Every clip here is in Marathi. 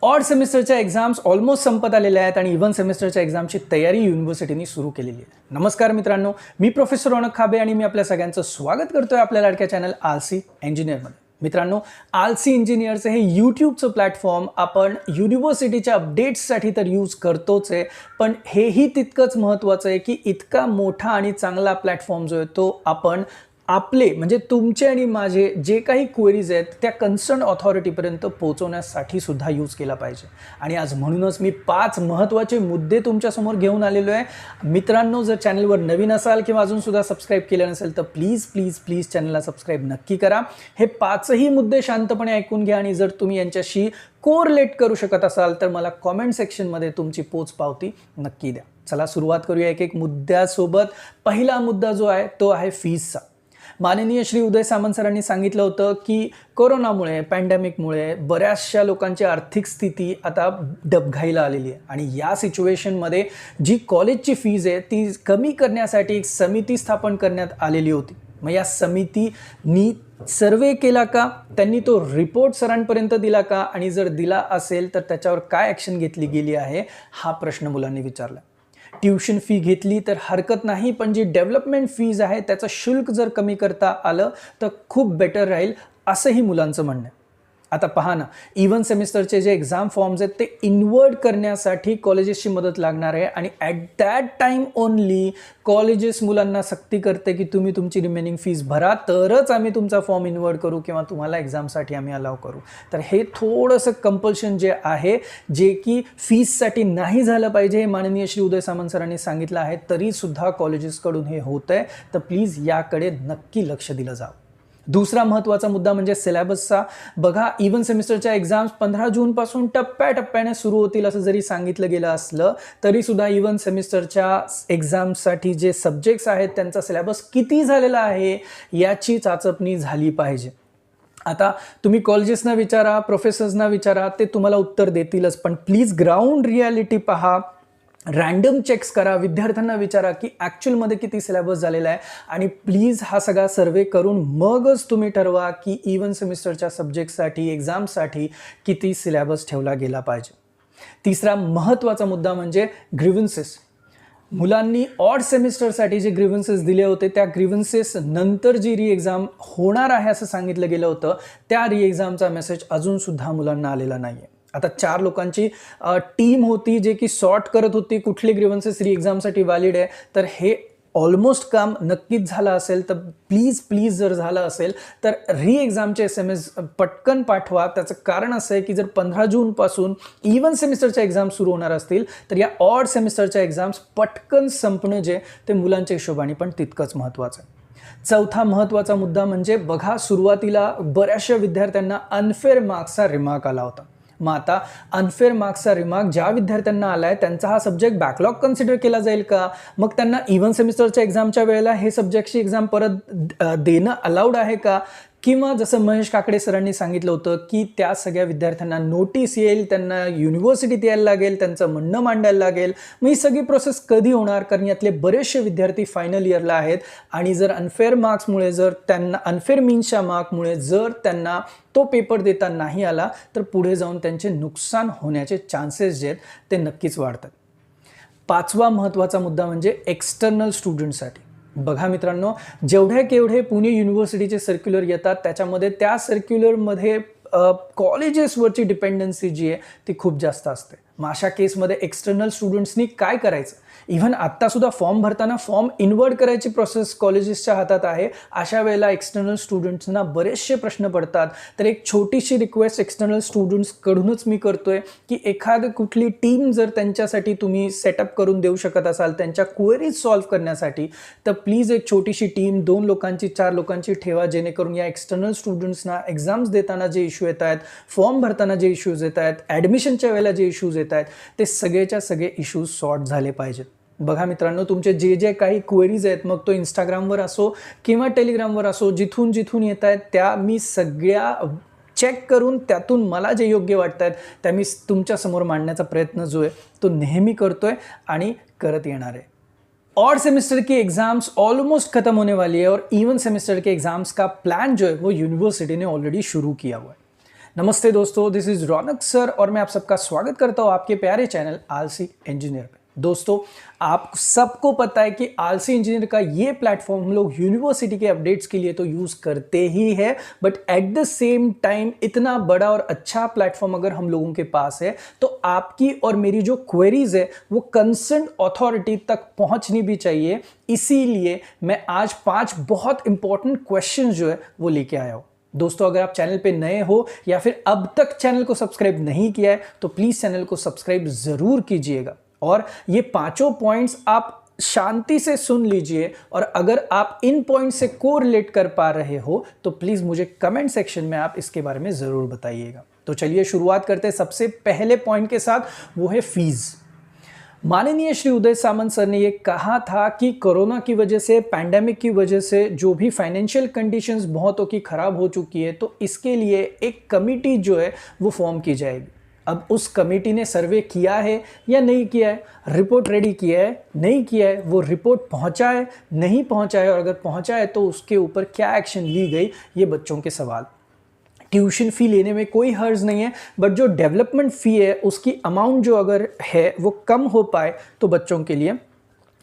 ऑड सेमिस्टरच्या एक्झाम्स ऑलमोस्ट संपत आलेल्या आहेत आणि इव्हन सेमिस्टरच्या एक्झामची तयारी युनिव्हर्सिटीने सुरू केलेली आहे. नमस्कार मित्रांनो, मी प्रोफेसर रौनक खाबे आणि मी आपल्या सगळ्यांचं स्वागत करतोय आपल्या लाडक्या चॅनल आलसी इंजिनियरमध्ये. मित्रांनो, आलसी इंजिनियरचं हे यूट्यूबचं प्लॅटफॉर्म आपण युनिव्हर्सिटीच्या अपडेट्ससाठी तर यूज करतोच आहे, पण हेही तितकंच महत्त्वाचं आहे की इतका मोठा आणि चांगला प्लॅटफॉर्म जो आहे तो आपण आपले म्हणजे तुमचे आणि माझे जे काही क्वेरीज आहेत त्या कन्सर्न ऑथॉरिटीपर्यंत पोहोचवण्यासाठी सुद्धा यूज केला पाहिजे. आणि आज म्हणूनच मी 5 महत्त्वाचे मुद्दे तुमच्यासमोर घेऊन आलेलो आहे. मित्रांनो, जर चॅनलवर नवीन असाल किंवा अजूनसुद्धा सबस्क्राईब केलं नसेल तर प्लीज प्लीज प्लीज चॅनलला सबस्क्राईब नक्की करा. हे 5ही मुद्दे शांतपणे ऐकून घ्या आणि जर तुम्ही यांच्याशी कोरिलेट करू शकत असाल तर मला कॉमेंट सेक्शनमध्ये तुमची पोचपावती नक्की द्या. चला सुरुवात करूया एक एक मुद्द्यासोबत. पहिला मुद्दा जो आहे तो आहे फीजचा. माननीय श्री उदय सामंत सरांनी सांगितलं होतं की कोरोनामुळे पॅन्डेमिकमुळे बऱ्याचशा लोकांची आर्थिक स्थिती आता डबघाईला आलेली आहे आणि या सिच्युएशनमध्ये जी कॉलेजची फीज आहे ती कमी करण्यासाठी एक समिती स्थापन करण्यात आलेली होती. मग या समितीनी सर्वे केला का, त्यांनी तो रिपोर्ट सरांपर्यंत दिला का, आणि जर दिला असेल तर त्याच्यावर काय ॲक्शन घेतली गेली आहे हा प्रश्न मुलांनी विचारला. ट्युशन फी घेतली तर हरकत नाही, पण जी डेव्हलपमेंट फीज आहे त्याचं शुल्क जर कमी करता आलं तर खूप बेटर राहील असंही मुलांचं म्हणणं आहे. आता पहा ना, इव्हन सेमिस्टरचे जे एक्झाम फॉर्म्स आहेत ते इन्वर्ट करण्यासाठी कॉलेजेसची मदत लागणार आहे आणि at that time only colleges मुलांना सक्ती करते की तुम्ही तुमची रिमेनिंग फीज भरा तरच आम्ही तुमचा फॉर्म इन्वर्ट करू किंवा तुम्हाला एक्झामसाठी आम्ही अलाव करू. तर हे थोडंसं कंपल्शन जे आहे जे की फीजसाठी नाही झालं पाहिजे हे माननीय श्री उदय सामंत सरांनी सांगितलं आहे, तरीसुद्धा कॉलेजेसकडून हे होतं आहे. तर प्लीज याकडे नक्की लक्ष दिलं जावं. दुसरा महत्त्वाचा मुद्दा म्हणजे सिलेबसचा. बघा, इव्हन सेमिस्टरच्या एक्झाम्स 15 जूनपासून टप्प्याटप्प्याने सुरू होतील असं जरी सांगितलं गेलं असलं तरीसुद्धा इव्हन सेमिस्टरच्या एक्झाम्ससाठी जे सब्जेक्ट्स आहेत त्यांचा सिलेबस किती झालेला आहे याची चाचपणी झाली पाहिजे. आता तुम्ही कॉलेजेसना विचारा, प्रोफेसर्सना विचारा, ते तुम्हाला उत्तर देतीलच, पण प्लीज ग्राउंड रियालिटी पहा, रँडम चेक्स करा, विद्यार्थ्यांना विचारा की ॲक्च्युअलमध्ये किती सिलेबस झालेला आहे आणि प्लीज हा सगळा सर्वे करून मगच तुम्ही ठरवा की इव्हन सेमिस्टरच्या सब्जेक्टसाठी एक्झामसाठी किती सिलेबस ठेवला गेला पाहिजे. तिसरा महत्त्वाचा मुद्दा म्हणजे ग्रीव्हन्सेस. मुलांनी ऑड सेमिस्टरसाठी जे ग्रीव्हन्सेस दिले होते त्या ग्रीव्हन्सेस नंतर जी री एक्झाम होणार आहे असं सांगितलं गेलं होतं, त्या री एक्झामचा मेसेज अजूनसुद्धा मुलांना आलेला नाही आहे. आता 4 लोकांची टीम होती जे की सॉर्ट करत होती कुठले ग्रीव्हन्सेस री एक्झामसाठी व्हॅलिड आहे. तर हे ऑलमोस्ट काम नक्कीच झालं असेल तर प्लीज प्लीज जर झालं असेल तर री एक्झामचे SMS पटकन पाठवा. त्याचं कारण असं आहे की जर 15 जूनपासून इव्हन सेमिस्टरच्या एक्झाम सुरू होणार असतील तर या ऑड सेमिस्टरच्या एक्झाम्स पटकन संपणं जे ते मुलांच्या हिशोबाने पण तितकंच महत्त्वाचं आहे. चौथा महत्त्वाचा मुद्दा म्हणजे बघा, सुरुवातीला बऱ्याचशा विद्यार्थ्यांना अनफेअर मार्क्सचा रिमार्क आला होता. मग आता अनफेअर मार्क्सचा रिमार्क ज्या विद्यार्थ्यांना आला आहे त्यांचा हा सब्जेक्ट बॅकलॉग कन्सिडर केला जाईल का? मग त्यांना इव्हन सेमिस्टरच्या एक्झामच्या वेळेला हे सब्जेक्टची एक्झाम परत देणं अलाउड आहे का? किंवा जसं महेश काकडे सरांनी सांगितलं होतं की त्या सगळ्या विद्यार्थ्यांना नोटीस येईल, त्यांना युनिव्हर्सिटीत यायला लागेल, त्यांचं म्हणणं मांडायला लागेल. मग ही सगळी प्रोसेस कधी होणार? कारण यातले बरेचसे विद्यार्थी फायनल इयरला आहेत आणि जर अनफेअर मार्क्समुळे, जर त्यांना अनफेअर मीन्सच्या मार्कमुळे जर त्यांना तो पेपर देता नाही आला तर पुढे जाऊन त्यांचे नुकसान होण्याचे चान्सेस जे आहेत ते नक्कीच वाढतात. पाचवा महत्त्वाचा मुद्दा म्हणजे एक्सटर्नल स्टुडंटसाठी. बघा मित्रांनो, जेवढे केवढे पुणे युनिव्हर्सिटीचे सर्क्युलर येतात त्याच्यामध्ये त्या सर्क्युलरमध्ये कॉलेजेसवरची डिपेंडन्सी जी आहे ती खूप जास्त असते. मग अशा केसमध्ये एक्सटर्नल स्टुडंट्सनी काय करायचं? इव्हन आत्तासुद्धा फॉर्म भरताना फॉर्म इन्वर्ट करायची प्रोसेस कॉलेजेसच्या हातात आहे. अशा वेळेला एक्सटर्नल स्टुडंट्सना बरेचसे प्रश्न पडतात. तर एक छोटीशी रिक्वेस्ट एक्सटर्नल स्टुडंट्सकडूनच मी करतोय की एखादी कुठली टीम जर त्यांच्यासाठी तुम्ही सेटअप करून देऊ शकत असाल त्यांच्या क्वेरीज सॉल्व्ह करण्यासाठी, तर प्लीज एक छोटीशी टीम 2 लोकांची 4 लोकांची ठेवा, जेणेकरून या एक्सटर्नल स्टुडंट्सना एक्झाम्स देताना जे इश्यू येत आहेत, फॉर्म भरताना जे इश्यूज येत आहेत, ॲडमिशनच्या वेळेला जे इश्यूज येत आहेत ते सगळेच्या सगळे इश्यूज सॉर्ट झाले पाहिजेत. बघा मित्रांनो, तुमचे जे जे काही क्वेरीज आहेत, मग तो इंस्टाग्रामवर असो किंवा टेलिग्रामवर असो, जिथून जिथून येत आहेत त्या मी सगळ्या चेक करून त्यातून मला जे योग्य वाटत आहेत त्या मी तुमच्यासमोर मांडण्याचा प्रयत्न जो आहे तो नेहमी करतोय आणि करत येणार आहे. ऑड सेमेस्टर की एग्ज़ाम्स ऑलमोस्ट ख़त्म होने वाली है और इवन सेमेस्टर के एग्ज़ाम्स का प्लान जो है वो यूनिवर्सिटी ने ऑलरेडी शुरू किया हुआ है. नमस्ते दोस्तों, दिस इज रौनक सर और मैं आप सबका स्वागत करता हूं आपके प्यारे चैनल आलसी इंजीनियर पे। दोस्तों, आप सबको पता है कि आलसी इंजीनियर का ये प्लेटफॉर्म हम लोग यूनिवर्सिटी के अपडेट्स के लिए तो यूज करते ही है, but at the same time इतना बड़ा और अच्छा प्लेटफॉर्म अगर हम लोगों के पास है तो आपकी और मेरी जो क्वेरीज है वो कंसर्न अथॉरिटी तक पहुंचनी भी चाहिए। इसीलिए मैं आज 5 बहुत इंपॉर्टेंट क्वेश्चंस जो है वो लेके आया हूं। दोस्तों, अगर आप चैनल पे नए हो या फिर अब तक चैनल को सब्सक्राइब नहीं किया है तो प्लीज चैनल को सब्सक्राइब जरूर कीजिएगा और ये 5 पॉइंट्स आप शांति से सुन लीजिए। और अगर आप इन पॉइंट से कोरिलेट कर पा रहे हो तो प्लीज मुझे कमेंट सेक्शन में आप इसके बारे में जरूर बताइएगा। तो चलिए शुरुआत करते हैं सबसे पहले पॉइंट के साथ, वो है फीस। माननीय श्री उदय सामंत सर ने ये कहा था कि कोरोना की वजह से, पैंडेमिक की वजह से जो भी फाइनेंशियल कंडीशंस बहुतों की खराब हो चुकी है, तो इसके लिए एक कमिटी जो है वो फॉर्म की जाएगी। अब उस कमिटी ने सर्वे किया है या नहीं किया है, रिपोर्ट रेडी किया है नहीं किया है, वो रिपोर्ट पहुंचा है नहीं पहुंचा है, और अगर पहुंचा है तो उसके ऊपर क्या एक्शन ली गई, ये बच्चों के सवाल। ट्यूशन फी लेने में कोई हर्ज नहीं है, बट जो डेवलपमेंट फी है उसकी अमाउंट जो अगर है वो कम हो पाए तो बच्चों के लिए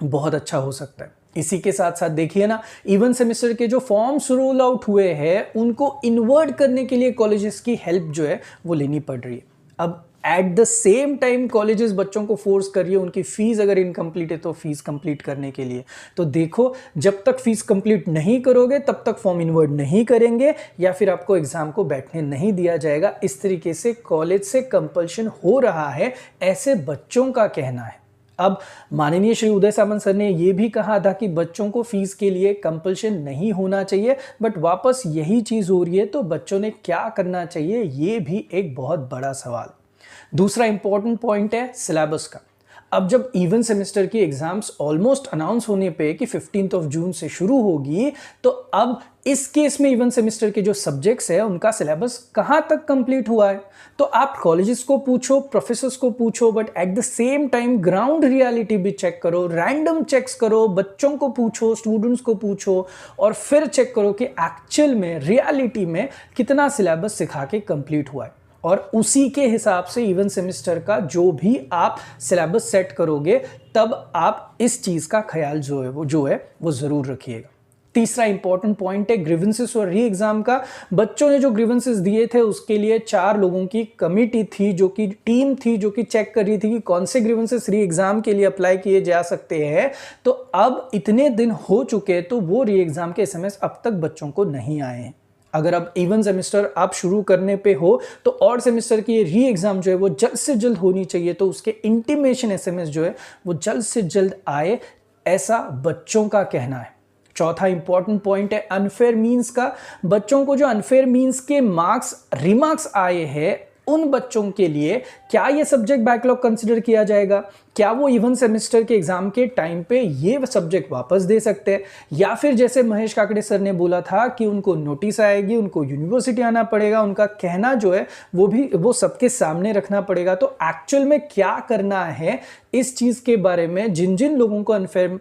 बहुत अच्छा हो सकता है। इसी के साथ साथ देखिए ना, इवन सेमेस्टर के जो फॉर्म्स रोल आउट हुए हैं उनको इन्वर्ट करने के लिए कॉलेजेस की हेल्प जो है वो लेनी पड़ रही है। अब at the same time colleges बच्चों को फोर्स कर रही है, उनकी फीस अगर इनकम्प्लीट है तो फीस कंप्लीट करने के लिए। तो देखो, जब तक फीस कंप्लीट नहीं करोगे तब तक फॉर्म इन्वर्ट नहीं करेंगे या फिर आपको एग्जाम को बैठने नहीं दिया जाएगा। इस तरीके से कॉलेज से कंपल्शन हो रहा है, ऐसे बच्चों का कहना है। अब माननीय श्री उदय सामंत सर ने यह भी कहा था कि बच्चों को फीस के लिए कंपल्शन नहीं होना चाहिए, बट वापस यही चीज हो रही है, तो बच्चों ने क्या करना चाहिए, ये भी एक बहुत बड़ा सवाल। दूसरा इंपॉर्टेंट पॉइंट है सिलेबस का। अब जब इवन सेमेस्टर की एग्जाम्स ऑलमोस्ट अनाउंस होने पे कि 15 जून से शुरू होगी, तो अब इस केस में इवन सेमेस्टर के जो सब्जेक्ट्स है उनका सिलेबस कहां तक कंप्लीट हुआ है। तो आप कॉलेजेस को पूछो, प्रोफेसर्स को पूछो, but at the same time ground reality भी चेक करो, रैंडम चेक्स करो, बच्चों को पूछो, स्टूडेंट्स को पूछो, और फिर चेक करो कि एक्चुअल में रियलिटी में कितना सिलेबस सिखा के कंप्लीट हुआ है। और उसी के हिसाब से इवन सेमेस्टर का जो भी आप सिलेबस सेट करोगे, तब आप इस चीज का ख्याल जो है वो जरूर रखिएगा। तीसरा इंपॉर्टेंट पॉइंट है ग्रीवेंसेस और री एग्जाम का। बच्चों ने जो ग्रीवेंसेस दिए थे उसके लिए 4 लोगों की कमिटी थी, जो कि टीम थी, जो कि चेक कर रही थी कि कौन से ग्रीवेंसेस री एग्जाम के लिए अप्लाई किए जा सकते हैं। तो अब इतने दिन हो चुके तो वो री एग्जाम के एसएमएस अब तक बच्चों को नहीं आए हैं। अगर अब इवन सेमेस्टर आप शुरू करने पे हो तो और सेमेस्टर की री एग्जाम जो है वो जल्द से जल्द होनी चाहिए, तो उसके इंटीमेशन एसएमएस जो है वो जल्द से जल्द आए, ऐसा बच्चों का कहना है। चौथा इंपॉर्टेंट पॉइंट है अनफेयर मीन्स का। बच्चों को जो अनफेयर मीन्स के रिमार्क्स आए हैं, उन बच्चों के लिए क्या ये सब्जेक्ट बैकलॉग कंसिडर किया जाएगा? क्या वो इवन सेमेस्टर के एग्जाम के टाइम पे ये सब्जेक्ट वापस दे सकते हैं, या फिर जैसे महेश काकड़े सर ने बोला था कि उनको नोटिस आएगी, उनको यूनिवर्सिटी आना पड़ेगा, उनका कहना जो है वो सबके सामने रखना पड़ेगा। तो एक्चुअल में क्या करना है, इस चीज के बारे में जिन जिन लोगों को अनफेयर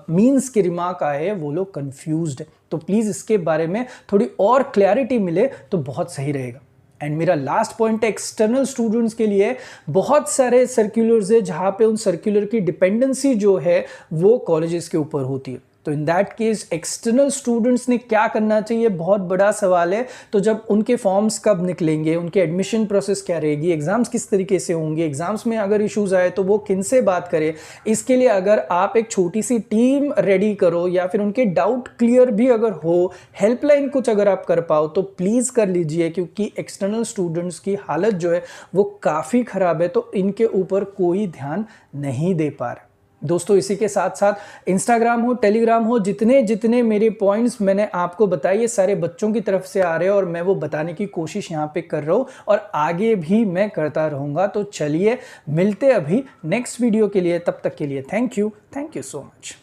मीन्स के रिमार्क आए वो लोग कंफ्यूज्ड है। तो प्लीज इसके बारे में थोड़ी और क्लैरिटी मिले तो बहुत सही रहेगा। एंड मेरा लास्ट पॉइंट है एक्सटर्नल स्टूडेंट्स के लिए। बहुत सारे सर्कुलर्स है जहां पे उन सर्कुलर की डिपेंडेंसी जो है वो कॉलेजेस के ऊपर होती है। तो in that case external students ने क्या करना चाहिए, बहुत बड़ा सवाल है। तो जब उनके फॉर्म्स कब निकलेंगे, उनके एडमिशन प्रोसेस क्या रहेगी, एग्जाम्स किस तरीके से होंगे, एग्जाम्स में अगर इश्यूज आए तो वो किन से बात करें, इसके लिए अगर आप एक छोटी सी टीम रेडी करो या फिर उनके डाउट क्लियर भी अगर हो, हेल्पलाइन कुछ अगर आप कर पाओ तो प्लीज कर लीजिए, क्योंकि एक्सटर्नल स्टूडेंट्स की हालत जो है वो काफी खराब है, तो इनके ऊपर कोई ध्यान नहीं दे पा रहा। दोस्तों, इसी के साथ साथ इंस्टाग्राम हो, टेलीग्राम हो, जितने जितने मेरे पॉइंट्स मैंने आपको बताए ये सारे बच्चों की तरफ से आ रहे हैं और मैं वो बताने की कोशिश यहाँ पे कर रहा हूँ और आगे भी मैं करता रहूँगा। तो चलिए मिलते अभी नेक्स्ट वीडियो के लिए, तब तक के लिए थैंक यू सो मच।